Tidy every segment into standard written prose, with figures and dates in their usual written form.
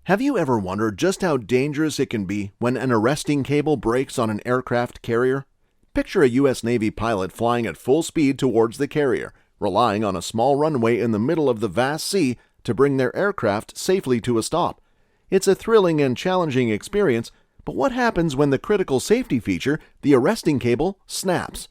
Have you ever wondered just how dangerous it can be when an arresting cable breaks on an aircraft carrier? Picture a U.S. Navy pilot flying at full speed towards the carrier, relying on a small runway in the middle of the vast sea to bring their aircraft safely to a stop. It's a thrilling and challenging experience, but what happens when the critical safety feature, the arresting cable, snaps?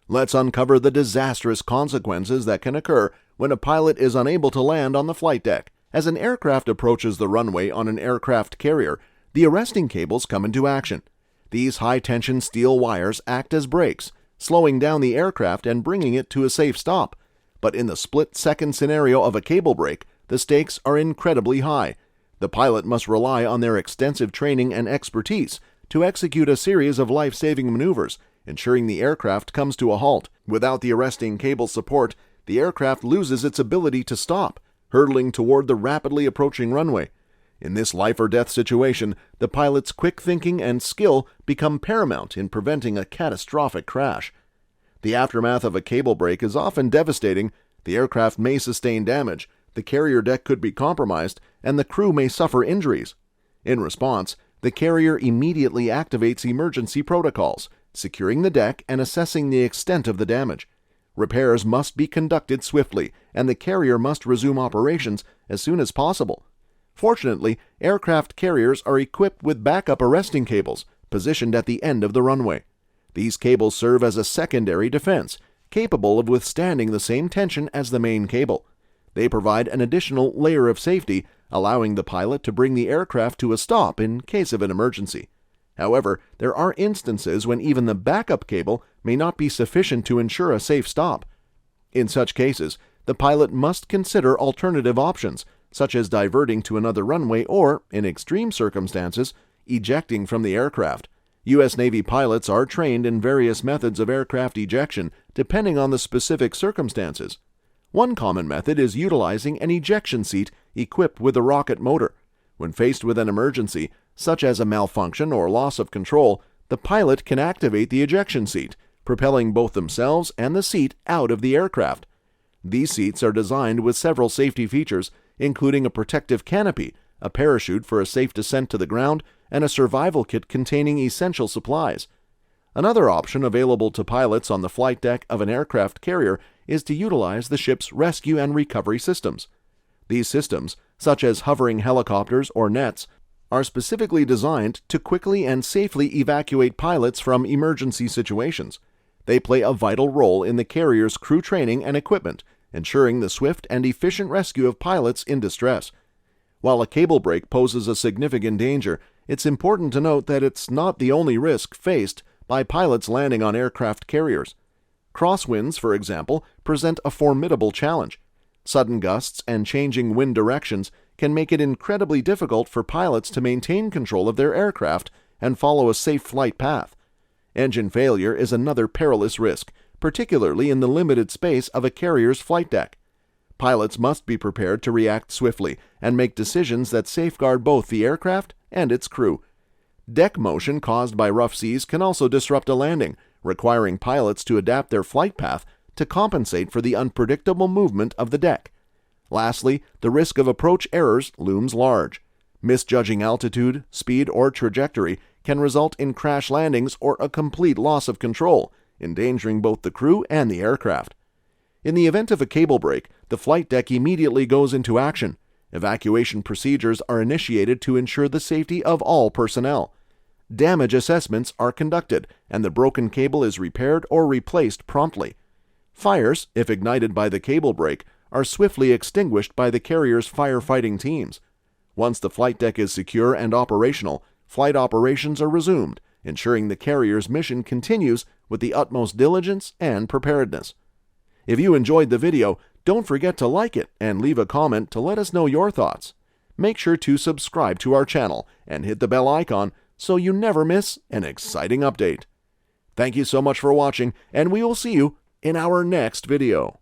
Let's uncover the disastrous consequences that can occur when a pilot is unable to land on the flight deck. As an aircraft approaches the runway on an aircraft carrier, the arresting cables come into action. These high-tension steel wires act as brakes, slowing down the aircraft and bringing it to a safe stop. But in the split-second scenario of a cable break, the stakes are incredibly high. The pilot must rely on their extensive training and expertise to execute a series of life-saving maneuvers, ensuring the aircraft comes to a halt. Without the arresting cable support, the aircraft loses its ability to stop, hurtling toward the rapidly approaching runway. In this life-or-death situation, the pilot's quick thinking and skill become paramount in preventing a catastrophic crash. The aftermath of a cable break is often devastating. The aircraft may sustain damage, the carrier deck could be compromised, and the crew may suffer injuries. In response, the carrier immediately activates emergency protocols, securing the deck and assessing the extent of the damage. Repairs must be conducted swiftly, and the carrier must resume operations as soon as possible. Fortunately, aircraft carriers are equipped with backup arresting cables positioned at the end of the runway. These cables serve as a secondary defense, capable of withstanding the same tension as the main cable. They provide an additional layer of safety, allowing the pilot to bring the aircraft to a stop in case of an emergency. However, there are instances when even the backup cable may not be sufficient to ensure a safe stop. In such cases, the pilot must consider alternative options, such as diverting to another runway or, in extreme circumstances, ejecting from the aircraft. U.S. Navy pilots are trained in various methods of aircraft ejection depending on the specific circumstances. One common method is utilizing an ejection seat equipped with a rocket motor. When faced with an emergency, such as a malfunction or loss of control, the pilot can activate the ejection seat, propelling both themselves and the seat out of the aircraft. These seats are designed with several safety features, including a protective canopy, a parachute for a safe descent to the ground, and a survival kit containing essential supplies. Another option available to pilots on the flight deck of an aircraft carrier is to utilize the ship's rescue and recovery systems. These systems, such as hovering helicopters or nets, are specifically designed to quickly and safely evacuate pilots from emergency situations. They play a vital role in the carrier's crew training and equipment, ensuring the swift and efficient rescue of pilots in distress. While a cable break poses a significant danger, it's important to note that it's not the only risk faced by pilots landing on aircraft carriers. Crosswinds, for example, present a formidable challenge. Sudden gusts and changing wind directions can make it incredibly difficult for pilots to maintain control of their aircraft and follow a safe flight path. Engine failure is another perilous risk, particularly in the limited space of a carrier's flight deck. Pilots must be prepared to react swiftly and make decisions that safeguard both the aircraft and its crew. Deck motion caused by rough seas can also disrupt a landing, requiring pilots to adapt their flight path to compensate for the unpredictable movement of the deck. Lastly, the risk of approach errors looms large. Misjudging altitude, speed, or trajectory can result in crash landings or a complete loss of control, endangering both the crew and the aircraft. In the event of a cable break, the flight deck immediately goes into action. Evacuation procedures are initiated to ensure the safety of all personnel. Damage assessments are conducted, and the broken cable is repaired or replaced promptly. Fires, if ignited by the cable break, are swiftly extinguished by the carrier's firefighting teams. Once the flight deck is secure and operational, flight operations are resumed, ensuring the carrier's mission continues with the utmost diligence and preparedness. If you enjoyed the video, don't forget to like it and leave a comment to let us know your thoughts. Make sure to subscribe to our channel and hit the bell icon so you never miss an exciting update. Thank you so much for watching, and we will see you in our next video.